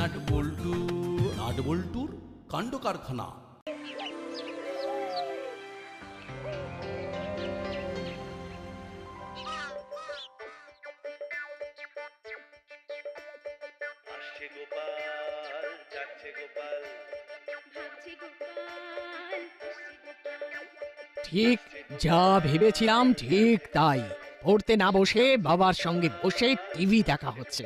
Nut বল্টুর কাণ্ড কারখানা। ঠিক যা ভেবেছিলাম ঠিক তাই। পড়তে না বসে বাবার সঙ্গে বসে টিভি দেখা হচ্ছে।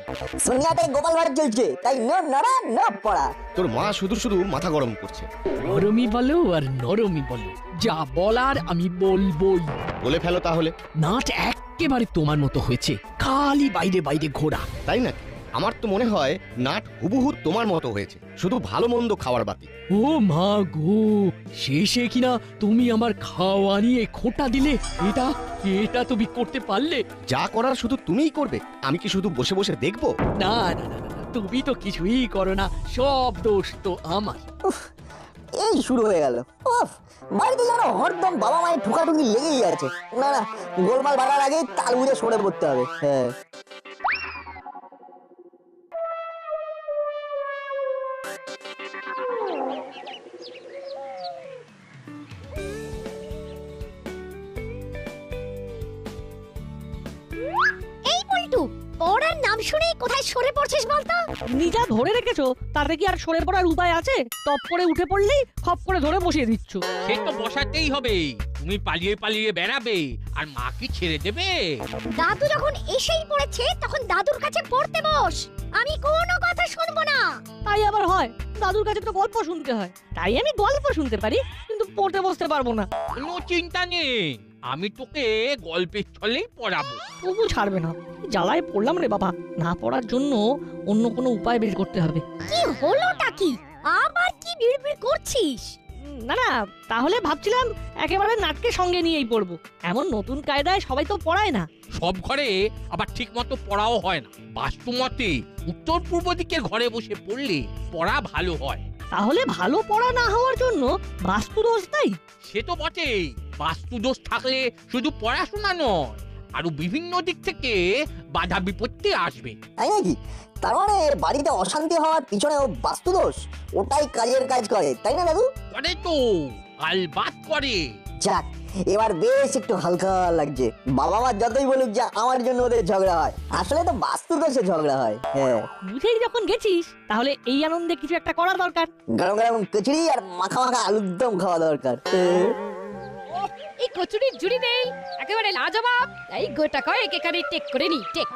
সোনিয়াতে গোপাল ভাট চলছে, তাই ন নড়া ন পড়া। তোর মা শুধু শুধু মাথা গরম করছে। গরমই বলো আর নরমই বলো, যা বলার আমি বলবোই। বলে ফেলো তাহলে। নাট একেবারে তোমার মতো হয়েছে, খালি বাইরে বাইরে ঘোরা। তাই না? আমার তো মনে হয় নাট হুবহু তোমার মতো হয়েছে, শুধু ভালো মন্দ খাওয়ার বাতি। ও মা গো, শেষে কিনা তুমি আমার খাওয়া নিয়ে খোঁটা দিলে। এটা তুমি করতে পারলে? যা করার শুধু তুমিই করবে, আমি কি শুধু বসে বসে দেখবো? না না না, তুমি তো কিছুই করো না, সব দোষ তো আমার। এই শুরু হয়ে গেল। উফ, বাড়িতে যেন হরদম বাবা মায়ের ঠুকাঠুকি লেগেই আছে। না না, গোলমাল বাড়ার আগে তাল বুঝে সরে পড়তে হবে। হ্যাঁ, এই পল্টু, পড়ার নাম শুনে কোথায় সরে পড়ছিস বলতো? নিজা ধরে রেখেছো, তাতে কি আর সরে পড়ার উপায় আছে? টপ করে উঠে পড়লেই খপ করে ধরে বসিয়ে দিচ্ছ। সে তো বসাতেই হবে। তুমি পালিয়ে পালিয়ে বেড়াবে আর মা কি ছেড়ে দেবে? দাদু যখন এসেই পড়েছে তখন দাদুর কাছে পড়তে বস, আমি কোনো কথা শুনবো না। তাই আবার হয়? দাদুর কাছে তো গল্প শুনতে হয়, তাই আমি গল্প শুনতে পারি, কিন্তু পড়তে বসতে পারবো না। কোনো চিন্তা নেই, আমি তোকে গল্পের ছলেই পড়াবো। তবু ছাড়বে না। জ্বালায় পড়লাম রে বাবা, না পড়ার জন্য অন্য কোনো উপায় বের করতে হবে। কি হলোটা কি? আবার কি বিড়বিড় করছিস? না না, তাহলে ভাবছিলাম একেবারে নাটকে সঙ্গে নিয়েই পড়বো। এমন নতুন কায়দায় সবাই তো পড়ায় না। সব ঘরে আবার ঠিক মতো পড়াও হয় না। বাস্তু মতে উত্তর পূর্ব দিকের ঘরে বসে পড়লে পড়া ভালো হয়। তাহলে ভালো পড়া না হওয়ার জন্য বাস্তু দোষ তাই? সে তো বটেই, বাস্তু দোষ থাকলে শুধু পড়াশোনা নয়, আরো বিভিন্ন দিক থেকে বাধা বিপত্তি আসবে। তাই নাকি? তার মানে বাড়িতে অশান্তি হওয়ার পিছনে ও বাস্তুদোষ, ওটাই কাজের কাজ করে, তাই না দাদু? করে তো, আলবাত করে। যাক, এবার বেশ একটু হালকা লাগছে। বাবা মা যতই বলুক যে আমার জন্য ওদের ঝগড়া হয়, আসলে তো বাস্তুদোষে ঝগড়া হয়। হ্যাঁ, বুঝেই যখন গেছিস, তাহলে এই আনন্দে কিছু একটা করা দরকার। গরম গরম কচুরি আর মাখা মাখা আলুর দম খাওয়া দরকার। এই কচুরির জুড়ি নেই, একেবারে লাজবাব। এই গোটা কয়েক এখানে টেক করে নি, টেক।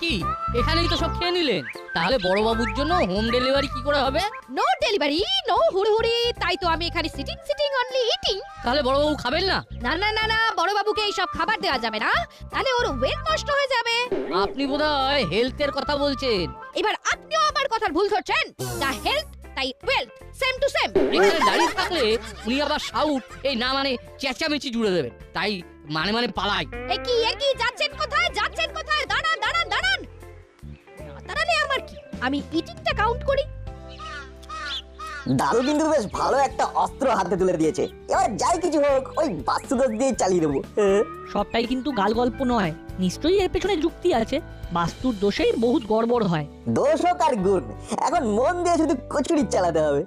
কি এখানেই তো সব খেয়ে নিলেন, তাহলে বড়বাবুর জন্য হোম ডেলিভারি কি করে হবে? নো ডেলিভারি, নো হুড়হুড়ি, তাই তো আমি এখানে সিটিং অনলি ইটিং। তাহলে বড়বাবু খাবেন না? না না না না, বড় বাবুকে এই সব খাবার দেওয়া যাবে না, তাহলে ওর ওয়েট নষ্ট হয়ে যাবে। আপনি বোধহয় হেলথের কথা বলছেন। এবার আপনিও আমার কথার ভুল ধরছেন। যা হেলথ তাই ওয়েলথ, সেম টু সেম। এখানে দাঁড়িয়ে থাকলে উনি আবার সাউট এই না মানে চেঁচামেচি জুড়ে দেবেন, তাই মানে পালাই। একই যাচ্ছেন কোথায়, যাচ্ছেন কোথায়? দাঁড়ান দাঁড়ান দাঁড়ান, না দাঁড়ালে আমার কি? আমি ইটিংটা কাউন্ট করি। দাদু কিন্তু বেশ ভালো একটা অস্ত্র হাতে তুলে দিয়েছে। এবার যাই কিছু হোক, ওই বাস্তুদোষ দিয়ে চালিয়ে দেবো। সবটাই কিন্তু গাল গল্প নয়, নিশ্চয়ই এর পেছনে যুক্তি আছে। বাস্তুর দোষেই বহুত গড়বড় হয়। দোষ হোক আর গুণ, এখন মন দিয়ে শুধু কচুরি চালাতে হবে।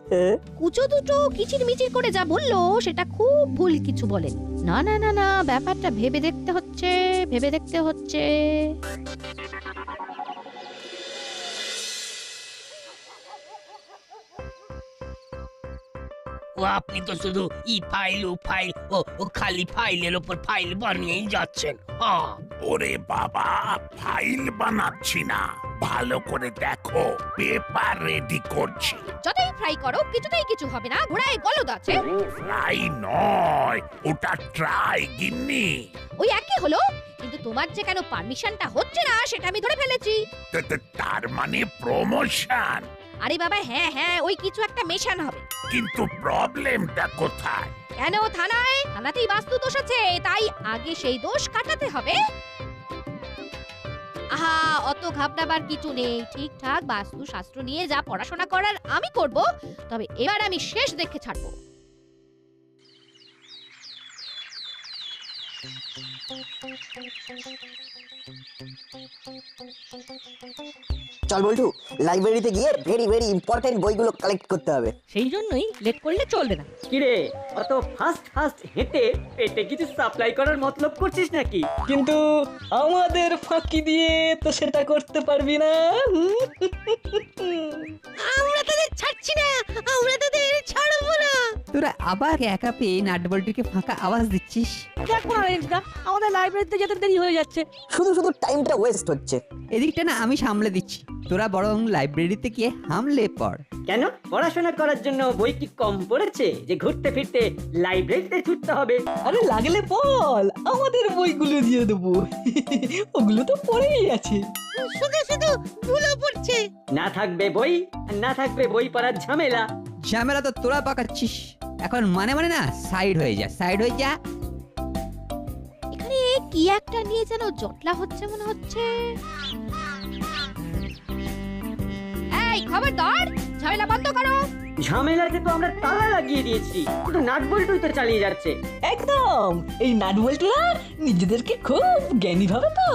কুচো দুটো কিচির মিচির করে যা বললো সেটা খুব ভুল কিছু বলেন। না না না না, ব্যাপারটা ভেবে দেখতে হচ্ছে, ভেবে দেখতে হচ্ছে। ও আপনি তো শুধু ফাইল ও খালি ফাইলের উপর ফাইল বানিয়েই যাচ্ছেন। ওরে বাবা, ফাইল বানাচ্ছি না, ভালো করে দেখো, পেপার রেডি করছি। যতই ফ্রাই করো কিছুতেই কিছু হবে না, ঘোড়ায় গলদ আছে। ফ্রাই নয়, ওটা ট্রাই গিন্নি। ওই একই হলো, কিন্তু তোমার যে কেন পারমিশনটা হচ্ছে না সেটা আমি ধরে ফেলেছি। তার মানে প্রমোশন? আরে বাবা হ্যাঁ হ্যাঁ, ওই কিছু একটা মেশান হবে। কিন্তু প্রবলেমটা কোথায়? কেন থানায়? থানাতেই বাস্তু দোষ আছে, তাই আগে সেই দোষ কাটাতে হবে। আহা, অত ঘাবড়াবার কিছু নেই। ঠিকঠাক বাস্তু শাস্ত্র নিয়ে যা পড়াশোনা করার আমি করব, তবে এবার আমি শেষ দেখে ছাড়বো। চল বল্টু, লাইব্রেরিতে গিয়ে ভেরি ভেরি ইম্পর্টেন্ট বইগুলো কালেক্ট করতে হবে। সেই জন্যই লেট করলে চলবে না। কিরে অত ফাস্ট ফাস্ট হেঁটে পেটে কিছু সাপ্লাই করার মতলব করছিস নাকি? কিন্তু আমাদের ফাঁকি দিয়ে তো সেটা করতে পারবি না। আমরা তোদের ছাড়ছি না, আমরা তোদের ছাড়বো না। তোরা আবার একা পেয়ে নাটবল্টুকে ফাঁকা আওয়াজ দিচ্ছিস। দেখো না রেঞ্জদা, আমাদের লাইব্রেরিতে যেতে দেরি হয়ে যাচ্ছে। শুধু শুধু টাইমটা ওয়েস্ট হচ্ছে। এদিকটা না আমি সামলে দিচ্ছি, তোরা বরং লাইব্রেরিতে গিয়ে হামলে পড়। কেন পড়াশোনা করার জন্য বই কি কম পড়েছে যে ঘুরতে ফিরতে লাইব্রেরিতে ছুটতে হবে? আরে লাগলে বল, আমাদের বইগুলো দিয়ে দেবো। ওগুলো তো পড়েই আছে। শুধু শুধু ভুলো পড়ছে। না থাকবে বই, আর না থাকবে বই পড়ার ঝামেলা। ঝামেলা তো তোরা পাকাচ্ছিস। এখন মানে মানে না সাইড হয়ে যা, সাইড হয়ে যা। এখানে কি একটা নিয়ে যেন জটলা হচ্ছে মনে হচ্ছে। এই খবরদার, ঝামেলা বন্ধ করো। ঝামেলাতে তো আমরা তালা লাগিয়ে দিয়েছি, কিন্তু নাটবল্টুই তো চালিয়ে যাচ্ছে। একদম, এই নাটবল্টুরা নিজেদেরকে খুব জ্ঞানী ভাবে তো,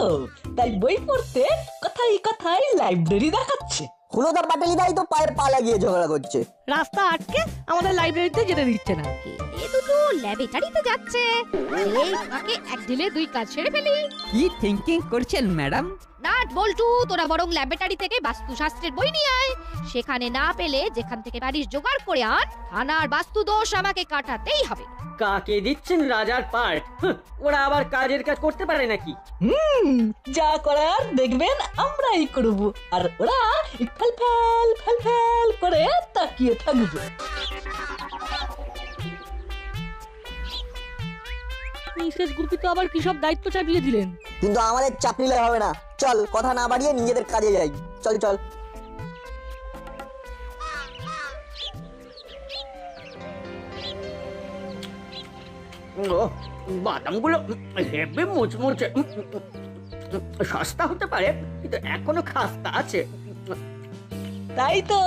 তাই বই পড়তে কথাই কথাই লাইব্রেরি দেখাচ্ছে। হুলোদা পাটালিদাই তো পায়ে পা লাগিয়ে ঝগড়া করছে। রাস্তা আটকে আমাদের লাইব্রেরিতে যেতে দিচ্ছে না। এ দুটো ল্যাবরেটরিতে যাচ্ছে, এই ফাঁকে এক ঢিলে দুই কাজ সেরে ফেলি। কি থিংকিং করছেন ম্যাডাম? নাট বল্টু, তোরা বরং ল্যাবরেটরি থেকে বাস্তুশাস্ত্রের বই নিয়ে আয়। সেখানে না পেলে যেখান থেকে পারিস জোগাড় করে আন। থানার বাস্তু দোষ আমাকে কাটাতেই হবে। কাকে দিচ্ছেন রাজার পার্ট? ওরা আবার কাজের কাজ করতে পারে নাকি? যা করার দেখবেন আমরাই করব, আর ওরা ফেল ফেল ফেল ফেল করে তাকিয়ে থাকবে। মিসেস গুপি তো আবার কি সব দায়িত্ব চাপিয়ে দিলেন। কিন্তু আমাদের চাপ নিলে হবে না। চল, কথা না বাড়িয়ে নিজেদের কাজে যাই। চল চল। বাদামগুলো হেভি মুচমুচে। সস্তা হতে পারে, কিন্তু এখনো খাস্তা আছে। তাই তো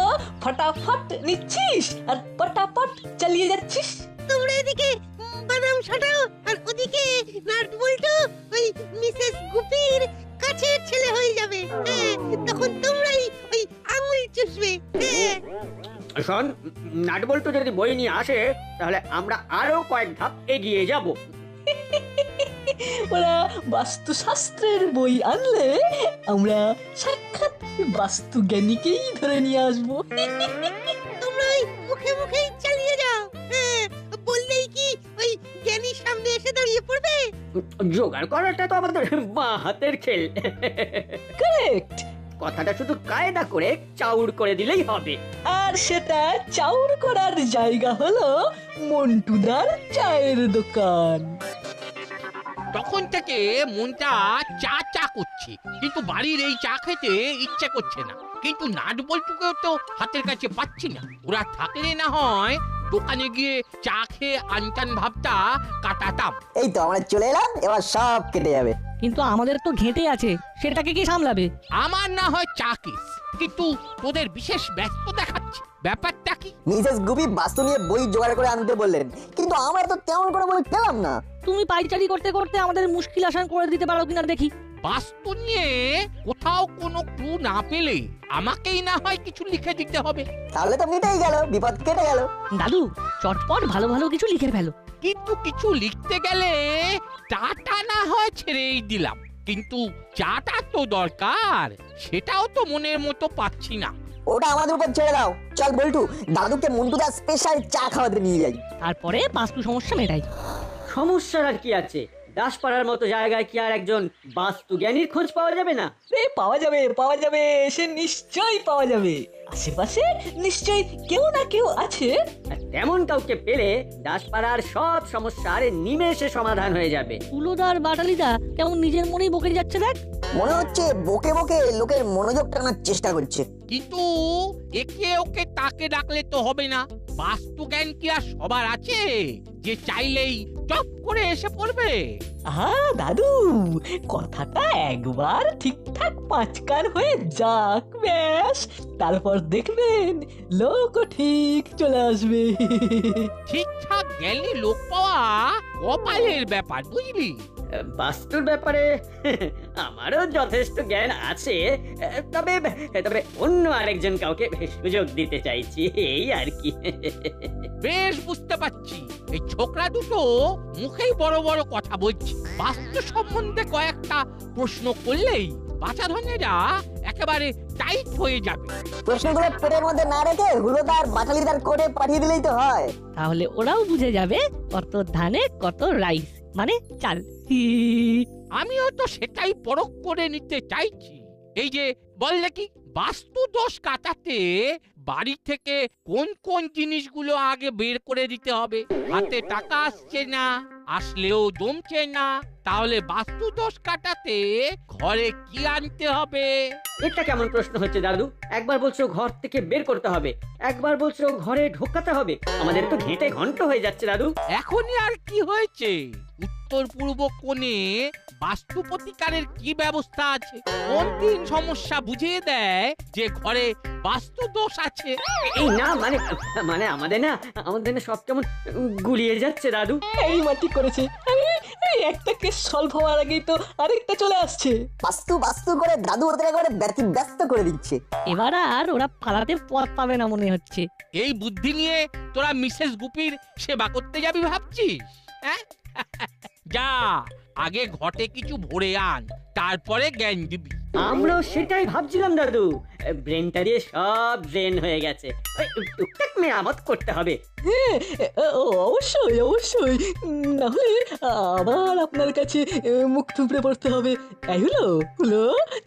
ফটাফট নিচ্ছিস আর ফটাফট চালিয়ে যাচ্ছিস। তোমরা এদিকে বাদাম ছাটাও, আর ওদিকে নাটবল্টু ওই মিসেস গুপির কাছের ছেলে হয়ে যাবে। তখন তোমরাই ওই আঙুল চুষবে। শোন, নাটবল্টু যদি বই নিয়ে আসে তাহলে আমরা আরো কয়েক ধাপ এগিয়ে যাব। ওরা বাস্তুশাস্ত্রের বই আনলে আমরা সাক্ষাৎ বাস্তু জ্ঞানীকেই ধরে নিয়ে আসবো। তোমরা ওই মুখে মুখেই চালিয়ে যাও। বললেই কি ওই জ্ঞানীর সামনে এসে দাঁড়িয়ে পড়বে? জোগাড় করাটা তো আমাদের বাঁ হাতের খেল। কারেক্ট। কথাটা শুধু কায়দা করে চাউর করে দিলেই হবে। আর সেটা চাউর করার জায়গা হলো মন্টুদার চায়ের দোকান। তখন থেকে মনটা চা চা করছে, কিন্তু বাড়ির এই চা খেতে ইচ্ছে করছে না। কিন্তু নাটবল্টুকেও তো হাতের কাছে পাচ্ছি না। ওরা থাকলে না হয় দোকানে গিয়ে চা খেয়ে আনটান ভাবটা কাটাতাম। এই তো আমরা চলে এলাম, এবার সব কেটে যাবে। কিন্তু আমাদের তো ঘেঁটে আছে, সেটাকে কি সামলাবে? আমার না হয় চা কেস, কিন্তু তোদের বিশেষ ব্যস্ত দেখাচ্ছে। ব্যাপারটা কি? মিসেস গুপি বাস্তু নিয়ে বই জোগাড় করে আনতে বললেন, কিন্তু আমরা তো তেমন করে বই পেলাম না। তুমি পাইচারি করতে করতে আমাদের মুশকিল আসান করে দিতে পারো কিনা দেখি। বাস্তু নিয়ে কোথাও কোনো ক্লু না পেলে আমাকেই না হয় কিছু লিখে দিতে হবে। তাহলে তো মিটেই গেল, বিপদ কেটে গেল। দাদু, চটপট ভালো ভালো কিছু লিখে ফেলো। কিন্তু কিছু লিখতে গেলে চাটা না হয় ছেড়েই দিলাম, কিন্তু চাটা তো দরকার, সেটাও তো মনের মতো পাচ্ছি না। ওটা আমাদের উপর ছেড়ে দাও। চল বল্টু, দাদুকে মন্টুদা স্পেশাল চা খাওয়াতে নিয়ে যাই। তারপরে বাস্তু সমস্যা মেটাই। সমস্যার আর কি আছে? দাসপাড়ার মতো জায়গায় কি আর একজন বাস্তু জ্ঞানীর খোঁজ পাওয়া যাবে না? পাওয়া যাবে, পাওয়া যাবে, সে নিশ্চয়ই পাওয়া যাবে। আশেপাশে নিশ্চয়ই কেউ না কেউ আছে। তেমন কাউকে পেলে দাসপাড়ার সব সমস্যার নিমেষে সমাধান হয়ে যাবে। হুলোদার বাটালিদা কেমন নিজের মনেই বকে যাচ্ছে দেখ। মনে হচ্ছে বকে বকে লোকের মনোযোগ টানার চেষ্টা করছে। কিন্তু একে ওকে তাকে ডাকলে তো হবে না। বাস্তু জ্ঞান কি আর সবার আছে যে চাইলেই টপ করে এসে পড়বে? দাদু, কথাটা একবার ঠিকঠাক পাঁচকার হয়ে যাক, ব্যাস তারপর দেখবেন লোক ঠিক চলে আসবে। ঠিকঠাক জ্ঞানী লোক পাওয়া কপালের ব্যাপার, বুঝলি? বাস্তুর ব্যাপারে আমারও যথেষ্ট জ্ঞান আছে, তবে তবে অন্য আরেকজন কাউকে সুযোগ দিতে চাইছি, এই আর কি। বেশ বুঝতে পারছি এই ছোকরা দুটো মুখেই বড় বড় কথা বলছে। বাস্তু সম্বন্ধে কয়েকটা প্রশ্ন করলেই বাচাধনেরা একেবারে টাইট হয়ে যাবে। প্রশ্নগুলো পেটের মধ্যে না রেখে হুলোদার বাটালিদার করে পাঠিয়ে দিলেই তো হয়। তাহলে ওরাও বুঝে যাবে কত ধানে কত রাইস মানে চাল। আমিও তো সেটাই পরখ করে নিতে চাইছি। এই যে বললে কি বাস্তু দোষ কাটাতে বাড়ি থেকে কোন কোন জিনিসগুলো আগে বের করে দিতে হবে? হাতে টাকা আসছে না, আসলেও জমছে না, তাহলে বাস্তু দোষ কাটাতে ঘরে কি আনতে হবে? এটা কেমন প্রশ্ন হচ্ছে দাদু? একবার বলছো ঘর থেকে বের করতে হবে, একবার বলছো ঘরে ঢোকাতে হবে। আমাদের তো ঘেঁটে ঘন্ট হয়ে যাচ্ছে দাদু। এখনই আর কি হয়েছে? উত্তর পূর্ব কোণে বাস্তু প্রতিকারের কি ব্যবস্থা আছে? কোন তিন সমস্যা বুঝিয়ে দেয় যে ঘরে বাস্তু দোষ আছে? এই না মানে মানে আমাদের না সব কেমন গুলিয়ে যাচ্ছে দাদু। এই মাটি করেছে, এই একটা কেস সলভ হওয়ার আগেই তো আরেকটা চলে আসছে। বাস্তু বাস্তু করে দাদু ওদের করে ব্যস্ত করে দিচ্ছে। এবার আর ওরা পালাতে পথ পাবে না মনে হচ্ছে। এই বুদ্ধি নিয়ে তোরা মিসেস গুপির সেবা করতে যাবি ভাবছিস? হ্যাঁ, যা আগে ঘটে কিছু ভরে আন, তারপরে জ্ঞান দিবি। আমরাও সেটাই ভাবছিলাম দাদু। ব্রেনটা দিয়ে সব ড্রেন হয়ে গেছে, টুকটাক মেরামত করতে হবে। হ্যাঁ, অবশ্যই অবশ্যই, না হলে আবার আপনার কাছে মুখ থুবড়ে পড়তে হবে। এই হলো হলো,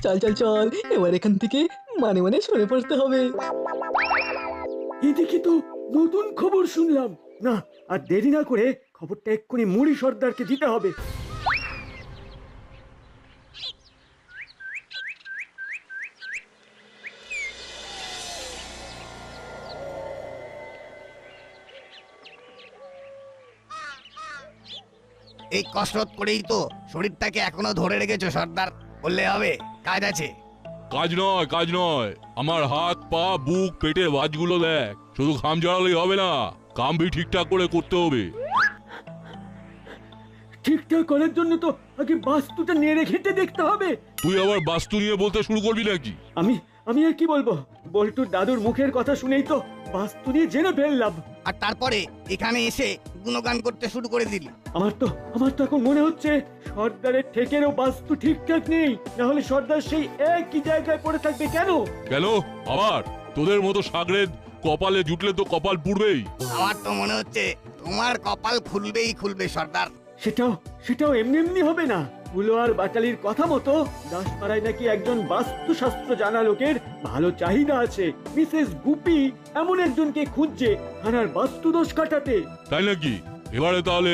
চল চল চল, এবার এখান থেকে মানে মানে সরে পড়তে হবে। এদিকে তো নতুন খবর শুনলাম। না, আর দেরি না করে খবরটা এক্ষুনি মুড়ি সর্দারকে দিতে হবে। এই কসরত করেই তো শরীরটাকে এখনো ধরে রেখেছো সর্দার, বললে হবে? কাজ আছে? কাজ নয়, আমার হাত পা বুক পেটের বাজগুলো দেখ। শুধু ঘাম জড়ালেই হবে না, কামবি ঠিকঠাক করে করতে হবে। ঠিকঠাক করার জন্য তো আগে বাস্তুটা নেড়ে ঘেঁটে দেখতে হবে। তুই আবার বাস্তু নিয়ে বলতে শুরু করবি নাকি? আমি আর কি বলবো, বল্টুর দাদুর মুখের কথা শুনেই তো বাস্তু নিয়ে জেনে ফেললাম। আর তারপরে এখানে এসে গুণগান করতে শুরু করে দিলি। আমার তো এখন মনে হচ্ছে সর্দারের ঠেকেরও বাস্তু ঠিকঠাক নেই, না হলে সর্দার সেই একই জায়গায় পড়ে থাকবে কেন? কেন আবার তোদের মতো সাগরেদ কপালে জুটলে তো কপাল পুড়বেই। আমার তো মনে হচ্ছে তোমার কপাল খুলবে সর্দার। সেটাও এমনি হবে না। হুলো আর বাটালির কথা মতো দাসপাড়ায় নাকি একজন বাস্তুশাস্ত্র জানা লোকের ভালো চাহিদা আছে। মিসেস গুপি এমন একজনকে খুঁজছে থানার বাস্তু দোষ কাটাতে। তাই নাকি? এবারে তাহলে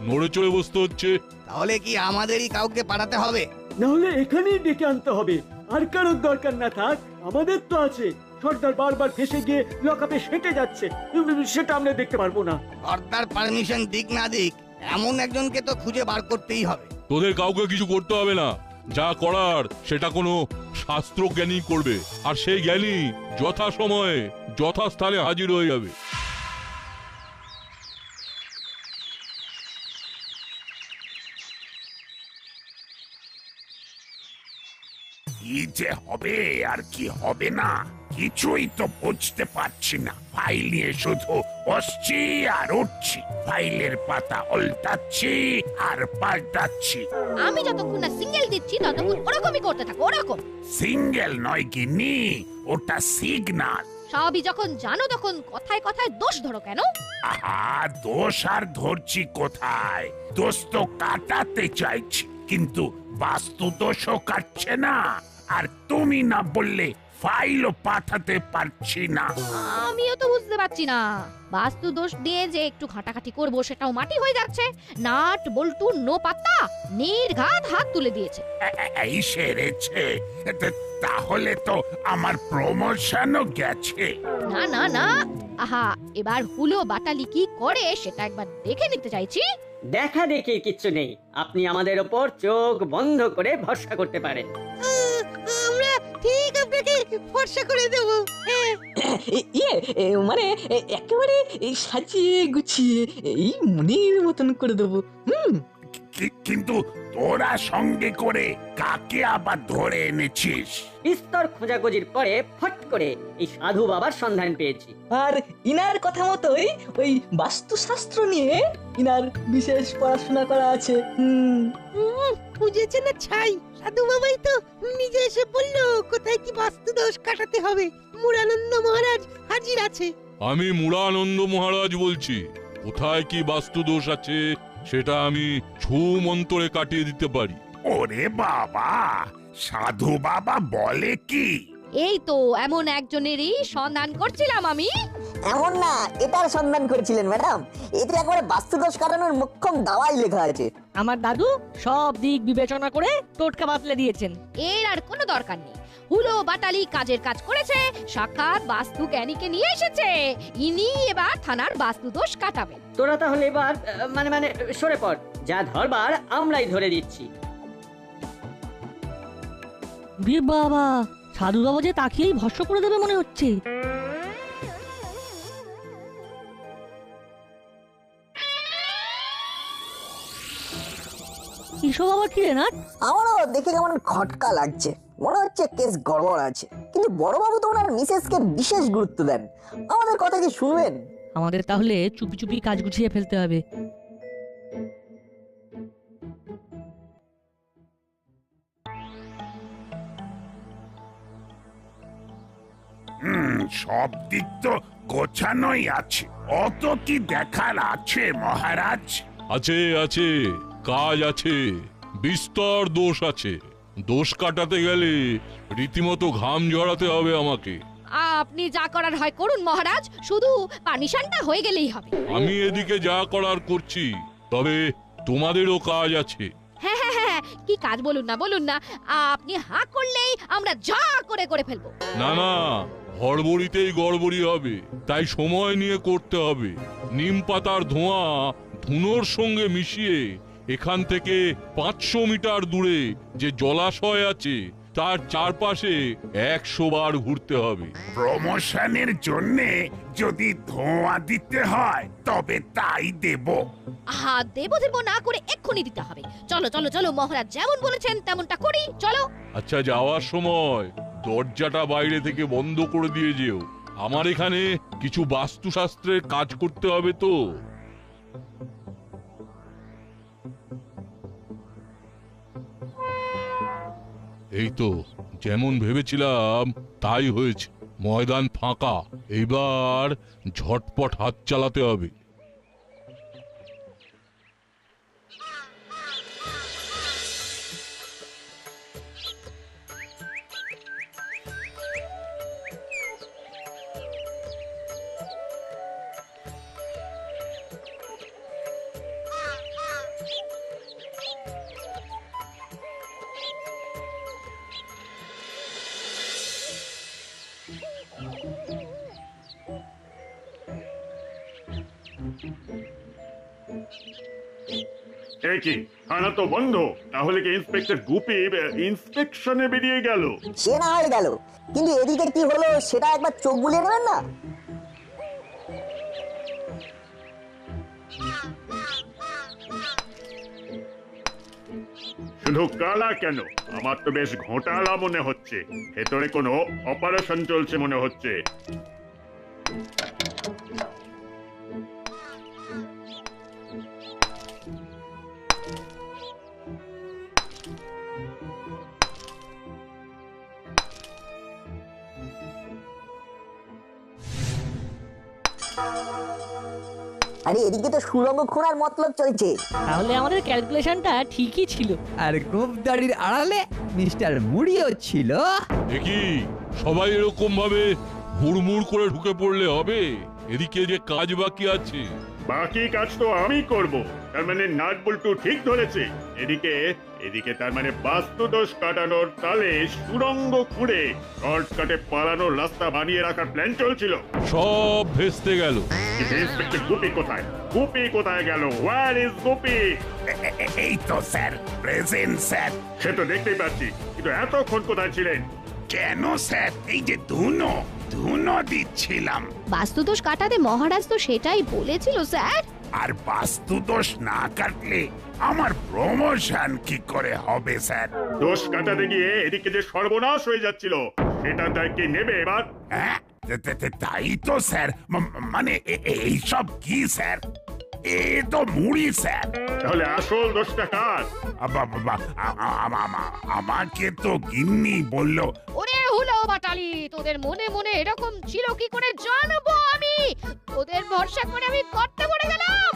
নড়ে চড়ে বসতে হচ্ছে। তাহলে কি আমাদেরই কাউকে পাঠাতে হবে? না হলে এখানেই ডেকে আনতে হবে। আর কারোর দরকার না থাক, আমাদের তো আছে। সর্দার বারবার ফেসে গিয়ে লকআপে সেটে যাচ্ছে, সেটা আমরা দেখতে পারবো না। সর্দার পারমিশন দিক না দিক, এমন একজনকে তো খুঁজে বার করতেই হবে। তোদের কাউকে কিছু করতে হবে না, যা করার সেটা কোনো শাস্ত্র জ্ঞানী করবে, আর সেই জ্ঞানী যথা সময়ে যথাস্থানে হাজির হয়ে যাবে। কি যে হবে আর কি হবে না কিছুই তো বুঝতে পারছি না। ফাইল নিয়ে শুধু বসছি আর উঠছি, ফাইলের পাতা উল্টাচ্ছি আর পাল্টাচ্ছি। আমি যতক্ষণ না সিঙ্গেল দিচ্ছি ততক্ষণ ওরকমই করতে থাকো। ওরকম সিঙ্গেল নয় গিন্নি, ওটা সিগন্যাল। সবই যখন জানো তখন কথায় কথায় দোষ ধরো কেন? আহা, দোষ আর ধরছি কোথায়? দোষ তো কাটাতে চাইছি, কিন্তু বাস্তু দোষও কাটছে না। আর তুমি না বললে ফাইলও পাঠাতে পারছি না। আমিও তো বুঝতে পারছি না, বাস্তু দোষ দিয়ে যে একটু ঘাটাঘাটি করবো সেটাও মাটি হয়ে যাচ্ছে। নাট বল্টু নো পাত্তা, নির্ঘাত হাত তুলে দিয়েছে। এই সেরেছে, তাহলে তো আমার প্রমোশনও গেছে। না না না, আহা, এবার হুলো বাটালি কি করে সেটা একবার দেখে নিতে চাইছি। দেখা দেখি কিচ্ছু নেই, আপনি আমাদের ওপর চোখ বন্ধ করে ভরসা করতে পারেন। আমরা ঠিক আপনাকে ভরসা করে দেব। মানে একেবারে সাজিয়ে গুছিয়ে এই মনের মতন করে দেবো। কিন্তু তোরা সঙ্গে করে কাকে আবার ধরে এনেছিস? বিস্তর খোঁজাখুঁজির পরে ফট করে এই সাধু বাবার সন্ধান পেয়েছি। আর ইনার কথা মতোই ওই বাস্তুশাস্ত্র নিয়ে ইনার বিশেষ পড়াশোনা করা আছে। খুঁজেছে না ছাই, সাধু বাবাই তো নিজে এসে বললো কোথায় কি বাস্তু দোষ কাটাতে হবে। মুরানন্দ মহারাজ হাজির আছে। আমি মুরানন্দ মহারাজ বলছি। কোথায় কি বাস্তু দোষ আছে সেটা আমি ছু মন্তরে কাটিয়ে দিতে পারি। ওরে বাবা, সাধু বাবা বলে কি? এই তো এমন একজনেরই সন্ধান করছিলাম আমি। এমন না, এটার সন্ধান করেছিলেন ম্যাডাম। এতে একবারে বাস্তুদোষ কাটানোর মোক্ষম দাওয়াই লেখা আছে। আমার দাদু সব দিক বিবেচনা করে টোটকা বাতলে দিয়েছেন। এর আর কোনো দরকার নেই। হুলো বাটালি কাজের কাজ করেছে, সাক্ষাৎ বাস্তু জ্ঞানীকে নিয়ে এসেছে। ইনি এবার থানার বাস্তু দোষ কাটাবেন। তোরা তাহলে এবার মানে সরে পড়, যা ধরবার আমরাই ধরে দিচ্ছি। বাবা, সাধু বাবা যে তাকিয়েই ভস্ম করে দেবে মনে হচ্ছে। এসব আবার কি রে নাট? আমারও দেখে কেমন খটকা লাগছে। মনে হচ্ছে কেস গড়বড় আছে। কিন্তু বড়বাবু তো ওনার মিসেসকে বিশেষ গুরুত্ব দেন। আমাদের কথা কি শুনবেন? আমাদের তাহলে চুপি চুপি কাজ গুছিয়ে ফেলতে হবে। সব দিক তো গোছানোই আছে। অত কি দেখার আছে মহারাজ? আছে আছে, কাজ আছে, বিস্তর দোষ আছে। দোষ কাটাতে গেলে রীতিমতো ঘাম ঝরাতে হবে আমাকে। আপনি যা করার হয় করুন মহারাজ, শুধু পারমিশনটা হয়ে গেলেই হবে। আমি এদিকে যা করার করছি, তবে তোমাদেরও কাজ আছে। হ্যাঁ হ্যাঁ হ্যাঁ, কি কাজ বলুন না। আপনি হাঁ করলেই আমরা যা করে ফেলবো। না না, হড়বড়িতেই গড়বড়ি হবে, তাই সময় নিয়ে করতে হবে। নিম পাতার ধোঁয়া ধুনোর সঙ্গে মিশিয়ে এখান থেকে 500 মিটার দূরে যে জলাশয় আছে তার চারপাশে 100 বার ঘুরতে হবে। প্রমোশনের জন্যে যদি ধোঁয়া দিতে হয় তবে তাই দেব। দেব না করে এক্ষুনি দিতে হবে। চলো মহারাজ যেমন বলেছেন তেমনটা করি, চলো। আচ্ছা, যাওয়ার সময় দরজাটা বাইরে থেকে বন্ধ করে দিয়ে যেও। আমার এখানে কিছু বাস্তুশাস্ত্রের কাজ করতে হবে তো। এই তো যেমন ভেবেছিলাম তাই হয়েছে। ময়দান ফাঁকা, এইবার ঝটপট হাত চালাতে হবে। কি থানা তো বন্ধ, তাহলে কি ইন্সপেক্টর গুপি ইন্সপেকশনে বেরিয়ে গেল? সে না হয়ে গেল, কিন্তু এদিকে কি হলো সেটা একবার চোখ বুলিয়ে নেবেন না? শুধু কালা কেন, আমার তো বেশ ঘোটালা মনে হচ্ছে। ভেতরে কোনো অপারেশন চলছে মনে হচ্ছে। আরে এদিকে তো সুরঙ্গ খোঁড়ার মতলব চলছে। তাহলে আমাদের ক্যালকুলেশনটা ঠিকই ছিল। আর গোপদারির আড়ালে মিস্টার মুড়িও ছিল। দেখি সবাই এরকম ভাবে হুড়মুড় করে ঢুকে পড়লে হবে? এদিকে যে কাজ বাকি আছে। বাকি কাজ তো আমি করব। তার মানে নাট বল্টু ঠিক ধরেছে। এদিকে তার মানে বাস্তু দোষ কাটানোর তালে সুড়ঙ্গ খুঁড়ে শর্টকাটে পালানোর রাস্তা বানিয়ে রাখার প্ল্যান চলছিল। সব ভেস্তে গেল। ইন্সপেক্টর গুপি কোথায়? গুপি কোথায় গেল? Where is Gupi? এই তো স্যার, প্রেজেন্ট স্যার। সে তো দেখতেই পাচ্ছি, কিন্তু এতক্ষণ কোথায় ছিলেন? কেন স্যার? এই যে ধুনো দিচ্ছিলাম। বাস্তুদোষ কাটাতে মহারাজ তো সেটাই বলেছিল স্যার। আর বাস্তুদোষ না কাটলে আমার প্রমোশন কি করে হবে স্যার? দোষ কাটাতে গিয়ে এদিকে যে সর্বনাশ হয়ে যাচ্ছিল সেটা তাই কি নেবে এবার? হ্যাঁ, তাই তো স্যার। মানে এইসব কি স্যার? এ তো মুড়ি স্যার। তাহলে আসল দোষটা কার? আমাকে তো গিন্নি বললো। ওরে হুলো বাটালি, তোদের মনে মনে এরকম ছিল কি করে জানবো আমি? তোদের ভরসা করে আমি করতে পড়ে গেলাম।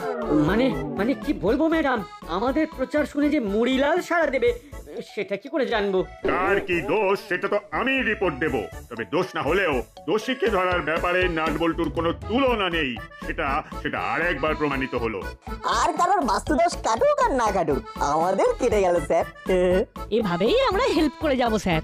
মানে মানে কি বলবো ম্যাডাম, আমাদের প্রচার শুনে যে মুড়িলাল সাড়া দেবে সেটা কি করে জানবো? কার কি দোষ সেটা তো আমি রিপোর্ট দেব। তবে দোষ না হলেও দোষীকে ধরার ব্যাপারে নাট বল্টুর কোনো তুলনা নেই, সেটা সেটা আরেকবার প্রমাণিত হলো। আর কারোর বাস্তুদোষ কাটুক আর না কাটুক, আমাদের কেটে গেল স্যার। এভাবেই আমরা হেল্প করে যাব স্যার।